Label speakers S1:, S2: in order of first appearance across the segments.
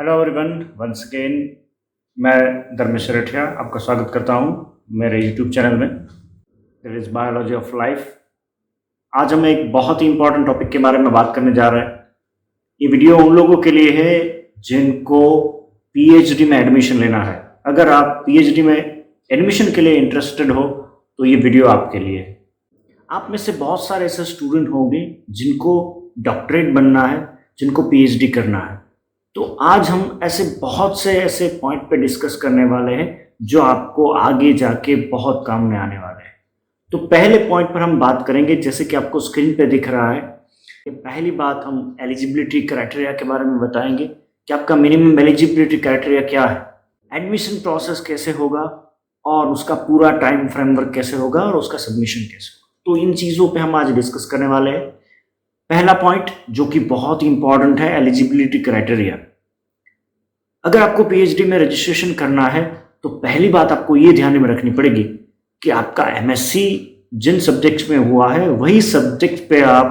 S1: Hello everyone, once again मैं धर्मेश रेठिया आपका स्वागत करता हूं मेरे यूट्यूब चैनल में that is biology of life. आज हम एक बहुत ही इंपॉर्टेंट टॉपिक के बारे में बात करने जा रहे हैं। ये वीडियो उन लोगों के लिए है जिनको पीएचडी में एडमिशन लेना है। अगर आप पीएचडी में एडमिशन के लिए इंटरेस्टेड हो तो ये वीडियो आपके लिए है। आप में से बहुत सारे ऐसे स्टूडेंट होंगे जिनको डॉक्टरेट बनना है, जिनको पीएचडी करना है। तो आज हम बहुत से ऐसे पॉइंट पे डिस्कस करने वाले हैं जो आपको आगे जाके बहुत काम में आने वाले हैं। तो पहले पॉइंट पर हम बात करेंगे, जैसे कि आपको स्क्रीन पे दिख रहा है कि पहली बात हम एलिजिबिलिटी क्राइटेरिया के बारे में बताएंगे कि आपका मिनिमम एलिजिबिलिटी क्राइटेरिया क्या है, एडमिशन प्रोसेस कैसे होगा और उसका पूरा टाइम फ्रेमवर्क कैसे होगा और उसका सबमिशन कैसे होगा। तो इन चीज़ों पे हम आज डिस्कस करने वाले हैं। पहला पॉइंट जो कि बहुत ही इंपॉर्टेंट है, एलिजिबिलिटी क्राइटेरिया। अगर आपको पीएचडी में रजिस्ट्रेशन करना है तो पहली बात आपको ये ध्यान में रखनी पड़ेगी कि आपका एमएससी जिन सब्जेक्ट्स में हुआ है वही सब्जेक्ट पे आप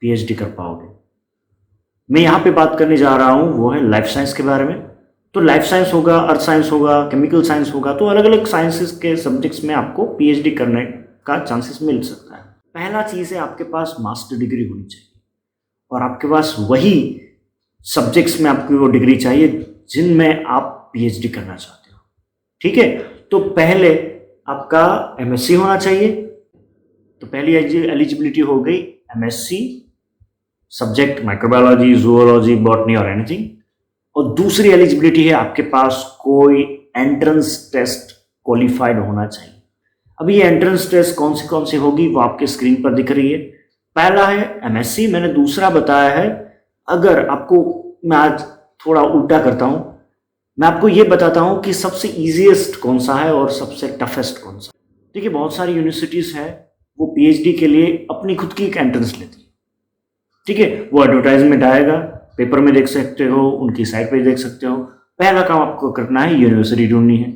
S1: पीएचडी कर पाओगे। मैं यहाँ पे बात करने जा रहा हूँ वो है लाइफ साइंस के बारे में। तो लाइफ साइंस होगा, अर्थ साइंस होगा, केमिकल साइंस होगा, तो अलग अलग साइंसेस के सब्जेक्ट्स में आपको पीएचडी करने का चांसेस मिल सकता है। पहला चीज़ है आपके पास मास्टर डिग्री होनी चाहिए और आपके पास वही सब्जेक्ट्स में आपकी वो डिग्री चाहिए जिनमें आप पीएचडी करना चाहते हो। ठीक है, तो पहले आपका एमएससी होना चाहिए। तो पहली एलिजिबिलिटी हो गई MSc, subject microbiology, zoology, botany और एनीथिंग। और दूसरी एलिजिबिलिटी है आपके पास कोई एंट्रेंस टेस्ट क्वालिफाइड होना चाहिए। अभी ये एंट्रेंस टेस्ट कौन सी होगी वो आपके स्क्रीन पर दिख रही है। पहला है एमएससी, मैंने दूसरा बताया है। अगर आपको, मैं आज थोड़ा उल्टा करता हूं, मैं आपको ये बताता हूं कि सबसे इजीएस्ट कौन सा है और सबसे टफेस्ट कौन सा है। देखिए, बहुत सारी यूनिवर्सिटीज है वो पीएचडी के लिए अपनी खुद की एक एंट्रेंस लेती है। ठीक है, वो एडवर्टाइजमेंट आएगा, पेपर में देख सकते हो, उनकी साइट पे देख सकते हो। पहला काम आपको करना है यूनिवर्सिटी ढूंढनी है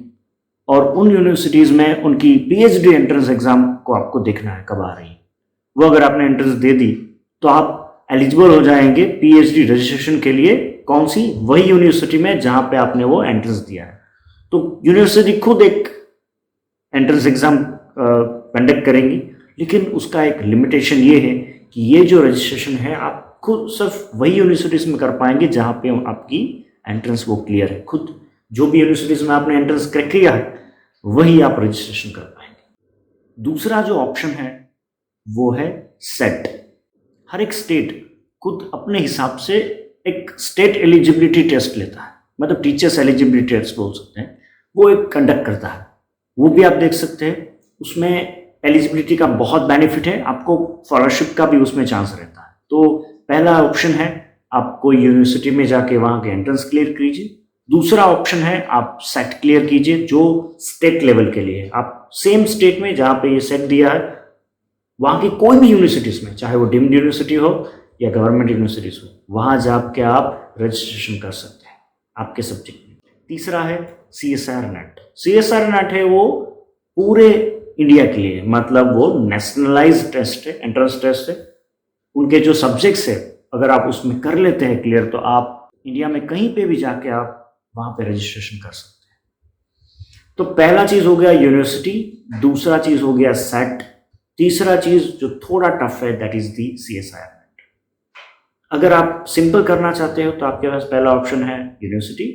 S1: और उन यूनिवर्सिटीज में उनकी पीएचडी एंट्रेंस एग्जाम को आपको देखना है कब आ रही है। वो अगर आपने एंट्रेंस दे दी तो आप एलिजिबल हो जाएंगे पीएचडी रजिस्ट्रेशन के लिए। कौन सी? वही यूनिवर्सिटी में जहां पे आपने वो एंट्रेंस दिया है। तो यूनिवर्सिटी खुद एक एंट्रेंस एग्जाम कंडक्ट करेंगी, लेकिन उसका एक लिमिटेशन ये है कि ये जो रजिस्ट्रेशन है आप खुद सिर्फ वही यूनिवर्सिटीज में कर पाएंगे जहां पे आपकी एंट्रेंस वो क्लियर है। खुद जो भी यूनिवर्सिटीज में आपने एंट्रेंस क्रैक किया है वही आप रजिस्ट्रेशन कर पाएंगे। दूसरा जो ऑप्शन है वो है सेट। हर एक स्टेट खुद अपने हिसाब से एक स्टेट एलिजिबिलिटी टेस्ट लेता है, मतलब टीचर्स एलिजिबिलिटी टेस्ट बोल सकते हैं, वो एक कंडक्ट करता है। वो भी आप देख सकते हैं। उसमें एलिजिबिलिटी का बहुत बेनिफिट है, आपको स्कॉलरशिप का भी उसमें चांस रहता है। तो पहला ऑप्शन है आप कोई यूनिवर्सिटी में जाके वहाँ के एंट्रेंस क्लियर कीजिए। दूसरा ऑप्शन है आप सेट क्लियर कीजिए जो स्टेट लेवल के लिए। आप सेम स्टेट में जहाँ पे ये सेट दिया है वहाँ की कोई भी यूनिवर्सिटीज में, चाहे वो डीम्ड यूनिवर्सिटी हो या गवर्नमेंट यूनिवर्सिटीज हो, वहाँ जाके आप रजिस्ट्रेशन कर सकते हैं आपके सब्जेक्ट में। तीसरा है सीएसआर नेट। सीएसआर नेट है वो पूरे इंडिया के लिए, मतलब वो नेशनलाइज्ड टेस्ट है, एंट्रेंस टेस्ट है। उनके जो सब्जेक्ट्स है अगर आप उसमें कर लेते हैं क्लियर तो आप इंडिया में कहीं पे भी जाके आप वहाँ पे रजिस्ट्रेशन कर सकते हैं। तो पहला चीज़ हो गया यूनिवर्सिटी, दूसरा चीज़ हो गया सेट, तीसरा चीज़ जो थोड़ा टफ है that is the CSR net. अगर आप सिंपल करना चाहते हो तो आपके पास पहला ऑप्शन है यूनिवर्सिटी,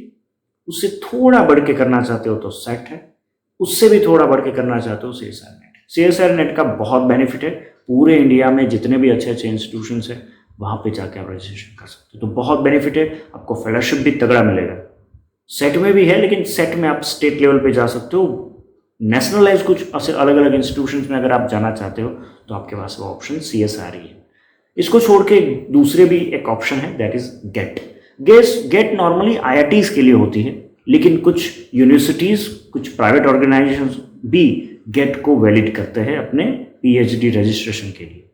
S1: उससे थोड़ा बढ़ के करना चाहते हो तो सेट है, उससे भी थोड़ा बढ़ के करना चाहते हो सीएसआर नेट। सीएसआर नेट का बहुत बेनिफिट है, पूरे इंडिया में जितने भी अच्छे अच्छे इंस्टीट्यूशंस हैं वहाँ पे जाके आप रजिस्ट्रेशन कर सकते हो। तो बहुत बेनिफिट है, आपको फेलोशिप भी तगड़ा मिलेगा। सेट में भी है, लेकिन सेट में आप स्टेट लेवल पे जा सकते हो। नेशनलाइज कुछ ऐसे अलग अलग इंस्टीट्यूशंस में अगर आप जाना चाहते हो तो आपके पास वो ऑप्शन सीएसआर ही है। इसको छोड़ के दूसरे भी एक ऑप्शन है that is GATE. GATE normally IITs के लिए होती है, लेकिन कुछ यूनिवर्सिटीज, कुछ प्राइवेट ऑर्गेनाइजेशंस भी गेट को वैलिड करते हैं अपने पीएचडी रजिस्ट्रेशन के लिए।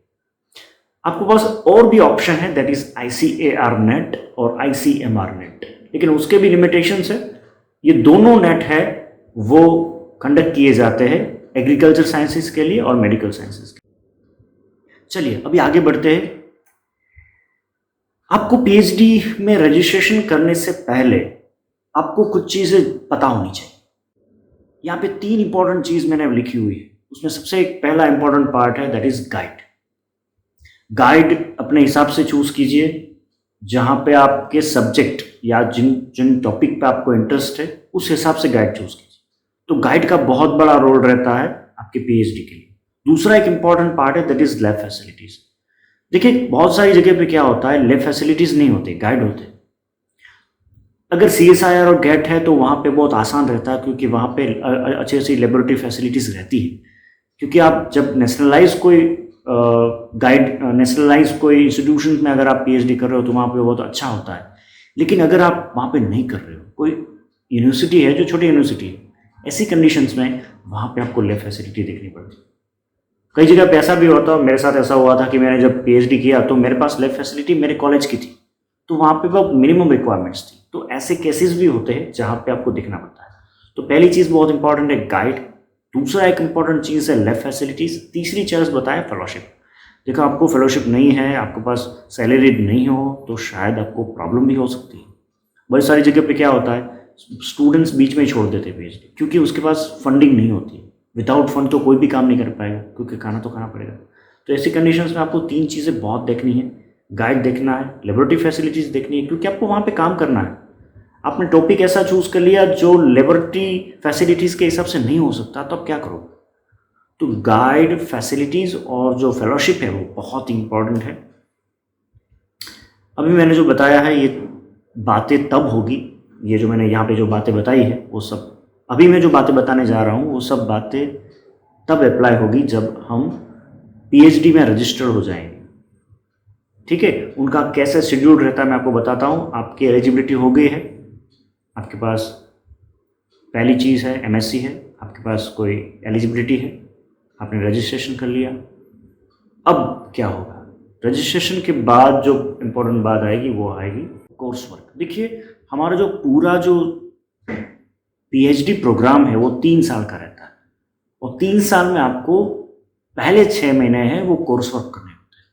S1: आपके पास और भी ऑप्शन है दैट इज आईसीएआर नेट और आईसीएमआर नेट, लेकिन उसके भी लिमिटेशंस है। ये दोनों नेट है वो कंडक्ट किए जाते हैं एग्रीकल्चर साइंसेस के लिए और मेडिकल साइंसेस के लिए। चलिए अभी आगे बढ़ते हैं। आपको पीएचडी में रजिस्ट्रेशन करने से पहले आपको कुछ चीज़ें पता होनी चाहिए। यहाँ पे 3 इंपॉर्टेंट चीज़ मैंने लिखी हुई है। उसमें सबसे पहला इंपॉर्टेंट पार्ट है दैट इज गाइड। गाइड अपने हिसाब से चूज कीजिए, जहाँ पे आपके सब्जेक्ट या जिन जिन टॉपिक पे आपको इंटरेस्ट है उस हिसाब से गाइड चूज कीजिए। तो गाइड का बहुत बड़ा रोल रहता है आपके पीएचडी के लिए। दूसरा एक इंपॉर्टेंट पार्ट है दैट इज लैब फैसिलिटीज। देखिए बहुत सारी जगह पे क्या होता है, लैब फैसिलिटीज नहीं होते, गाइड होते हैं। अगर CSIR और गेट है तो वहाँ पे बहुत आसान रहता है, क्योंकि वहाँ पे अच्छी अच्छी लेबोरेटरी फैसिलिटीज़ रहती है। क्योंकि आप जब नेशनलाइज कोई इंस्टीट्यूशन में अगर आप पीएचडी कर रहे हो तो वहाँ पे बहुत अच्छा होता है। लेकिन अगर आप वहाँ पे नहीं कर रहे हो, कोई यूनिवर्सिटी है जो छोटी यूनिवर्सिटी है, ऐसी कंडीशंस में वहाँ पे आपको लैब फैसिलिटी देखनी पड़ती है। कई जगह पे ऐसा भी होता है, मेरे साथ ऐसा हुआ था कि मैंने जब पीएचडी किया तो मेरे पास लैब फैसिलिटी मेरे कॉलेज की थी, तो वहाँ पे बहुत मिनिमम रिक्वायरमेंट्स थी। तो ऐसे केसेस भी होते हैं जहाँ पे आपको देखना पड़ता है। तो पहली चीज़ बहुत इंपॉर्टेंट है गाइड। दूसरा एक इंपॉर्टेंट चीज़ है लैब फैसिलिटीज़। तीसरी चीज़ बताया फेलोशिप। देखो आपको फेलोशिप नहीं है, आपके पास सैलरी नहीं हो, तो शायद आपको प्रॉब्लम भी हो सकती है। बहुत सारी जगह पे क्या होता है, स्टूडेंट्स बीच में ही छोड़ देते हैं पीएचडी, क्योंकि उसके पास फंडिंग नहीं होती है। विदाउट फंड तो कोई भी काम नहीं कर पाएगा, क्योंकि खाना तो खाना पड़ेगा। तो ऐसी कंडीशंस में आपको 3 चीज़ें बहुत देखनी है। गाइड देखना है, लेबोरेटरी फैसिलिटीज़ देखनी है, क्योंकि आपको वहाँ पे काम करना है। आपने टॉपिक ऐसा चूज कर लिया जो लेबोरेटरी फैसिलिटीज़ के हिसाब से नहीं हो सकता, तो आप क्या करो। तो गाइड, फैसिलिटीज़ और जो फेलोशिप है वो बहुत इंपॉर्टेंट है। अभी मैंने जो बताया है ये बातें तब होगी, ये जो मैंने यहाँ पे जो बातें बताई है वो सब, अभी मैं जो बातें बताने जा रहा हूँ वो सब बातें तब अप्लाई होगी जब हम पीएचडी में रजिस्टर हो जाएंगे। ठीक है, उनका कैसे शेड्यूल रहता है मैं आपको बताता हूँ। आपकी एलिजिबिलिटी हो गई है, आपके पास पहली चीज़ है एमएससी है, आपके पास कोई एलिजिबिलिटी है, आपने रजिस्ट्रेशन कर लिया। अब क्या होगा, रजिस्ट्रेशन के बाद जो इम्पोर्टेंट बात आएगी वो आएगी कोर्स वर्क। देखिए हमारा जो पूरा जो पीएचडी प्रोग्राम है वो 3 साल का रहता है, और 3 साल में आपको पहले 6 महीने हैं वो कोर्स वर्क करने होते हैं।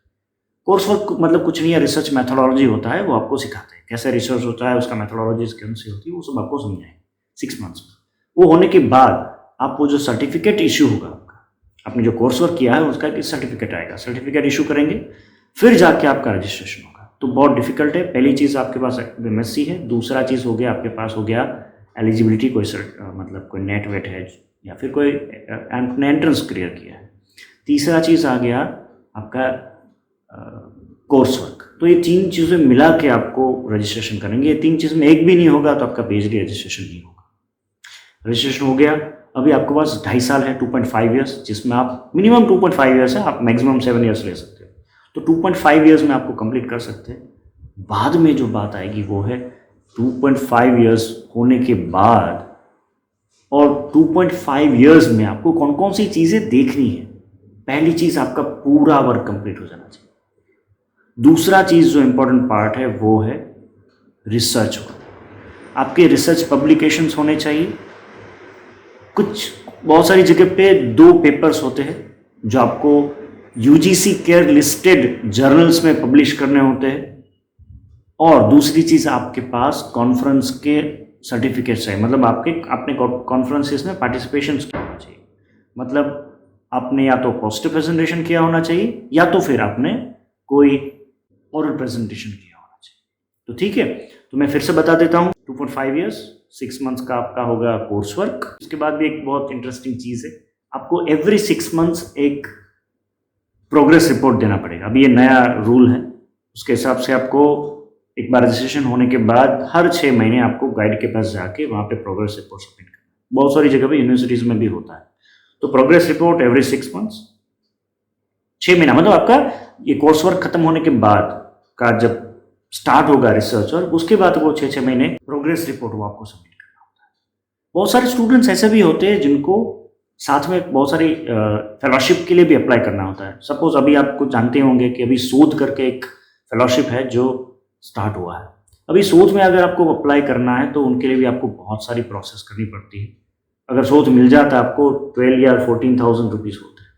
S1: कोर्स वर्क मतलब कुछ नहीं है, रिसर्च मैथोडोलॉजी होता है, वो आपको सिखाते हैं कैसे रिसर्च होता है, उसका मैथोडोलॉजी कैसे होती है, वो सब आपको समझाएंगे 6 मंथ्स में। वो होने के बाद आपको जो सर्टिफिकेट इशू होगा, आपने जो कोर्स वर्क किया है उसका एक सर्टिफिकेट आएगा, सर्टिफिकेट इशू करेंगे, फिर जाके आपका रजिस्ट्रेशन होगा। तो बहुत डिफिकल्ट है। पहली चीज़ आपके पास एमएससी है, दूसरा चीज़ हो गया आपके पास हो गया एलिजिबिलिटी, कोई मतलब कोई नेट वेट है या फिर कोई आपने एंट्रेंस क्लियर किया है, तीसरा चीज़ आ गया आपका कोर्स वर्क। तो ये 3 चीज़ें मिला के आपको रजिस्ट्रेशन करेंगे। ये 3 चीज़ में एक भी नहीं होगा तो आपका पीएचडी रजिस्ट्रेशन नहीं होगा। रजिस्ट्रेशन हो गया, अभी आपके पास 2.5 साल है, 2.5 ईयर्स, जिसमें आप मिनिमम 2.5 ईयर्स है, आप मैक्सिमम 7 ईयर्स ले सकते हो। तो 2.5 ईयर्स में आपको कंप्लीट कर सकते हैं। बाद में जो बात आएगी वो है 2.5 ईयर्स होने के बाद, और 2.5 ईयर्स में आपको कौन कौन सी चीज़ें देखनी है। पहली चीज़ आपका पूरा वर्क कंप्लीट हो जाना चाहिए। दूसरा चीज़ जो इम्पोर्टेंट पार्ट है वो है रिसर्च वर्क। आपके रिसर्च पब्लिकेशंस होने चाहिए। बहुत सारी जगह पे 2 पेपर्स होते हैं जो आपको यूजीसी केयर लिस्टेड जर्नल्स में पब्लिश करने होते हैं, और दूसरी चीज़ आपके पास कॉन्फ्रेंस के सर्टिफिकेट्स है, मतलब आपने कॉन्फ्रेंसेस में पार्टिसिपेशन किया होना चाहिए। मतलब आपने या तो पोस्टर प्रेजेंटेशन किया होना चाहिए या तो फिर आपने कोई ओरल प्रेजेंटेशन किया होना चाहिए। तो ठीक है, तो मैं फिर से बता देता हूँ, 2.5 ईयर्स, 6 मंथ्स का आपका होगा कोर्स वर्क। उसके बाद भी एक बहुत इंटरेस्टिंग चीज़ है, आपको एवरी 6 मंथ्स एक प्रोग्रेस रिपोर्ट देना पड़ेगा। अभी ये नया रूल है, उसके हिसाब से आपको एक बार रजिस्ट्रेशन होने के बाद हर 6 महीने आपको गाइड के पास जाके वहाँ पे प्रोग्रेस रिपोर्ट सबमिट करना है। बहुत सारी जगह पे यूनिवर्सिटीज़ में भी होता है। तो प्रोग्रेस रिपोर्ट एवरी 6 मंथ्स, 6 महीना, मतलब आपका ये कोर्स वर्क खत्म होने के बाद का जब स्टार्ट होगा रिसर्च, और उसके बाद वो 6 महीने प्रोग्रेस रिपोर्ट वो आपको सबमिट करना होता है। बहुत सारे स्टूडेंट्स ऐसे भी होते हैं जिनको साथ में बहुत सारी फेलोशिप के लिए भी अप्लाई करना होता है। सपोज अभी आपको जानते होंगे कि अभी शोध करके एक फेलोशिप है जो स्टार्ट हुआ है। अभी शोध में अगर आपको अप्लाई करना है तो उनके लिए भी आपको बहुत सारी प्रोसेस करनी पड़ती है। अगर शोध मिल जाता है आपको 12 या 14,000 रुपीज़ होते हैं,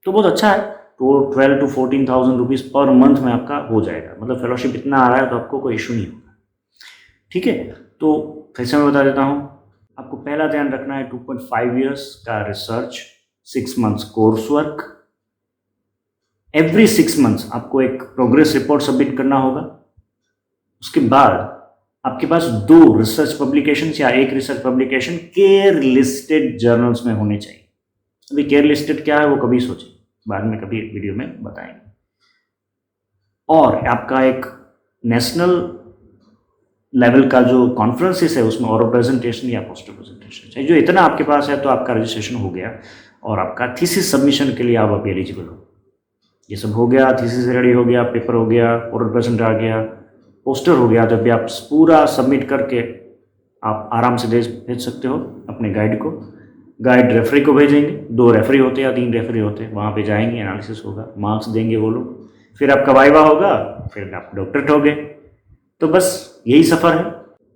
S1: तो बहुत अच्छा है। तो 12 to 14,000 रुपीज़ पर मंथ में आपका हो जाएगा, मतलब फेलोशिप इतना आ रहा है तो आपको कोई इशू नहीं होगा। ठीक है, तो फिर से मैं बता देता हूँ, आपको पहला ध्यान रखना है 2.5 ईयर्स का research, 6 months course work, every 6 months आपको एक प्रोग्रेस रिपोर्ट सबमिट करना होगा। उसके बाद आपके पास 2 रिसर्च पब्लिकेशन या एक research publication care listed journals में होने चाहिए। अभी केयर लिस्टेड क्या है वो कभी सोचें, बाद में कभी वीडियो में बताएंगे। और आपका एक नेशनल लेवल का जो कॉन्फ्रेंसेस है उसमें ओरल प्रेजेंटेशन या पोस्टर प्रेजेंटेशन चाहिए। जो इतना आपके पास है तो आपका रजिस्ट्रेशन हो गया और आपका थीसिस सबमिशन के लिए आप अभी एलिजिबल हो। ये सब हो गया, थीसिस रेडी हो गया, पेपर हो गया, ओरल प्रेजेंट आ गया, पोस्टर हो गया, तो अभी आप पूरा सबमिट करके आप आराम से भेज सकते हो अपने गाइड को। गाइड रेफरी को भेजेंगे, 2 रेफरी होते हैं या 3 रेफरी होते हैं, वहाँ पे जाएंगे, एनालिसिस होगा, मार्क्स देंगे वो लोग, फिर आपका वाइवा होगा, फिर आप डॉक्टरेट हो गए। तो बस यही सफ़र है।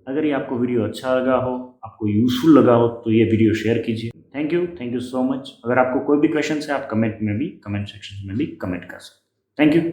S1: अगर ये आपको वीडियो अच्छा लगा हो, आपको यूज़फुल लगा हो, तो ये वीडियो शेयर कीजिए। Thank you so much. अगर आपको कोई भी क्वेश्चन है आप कमेंट सेक्शन में भी कमेंट कर सकते हैं। Thank you.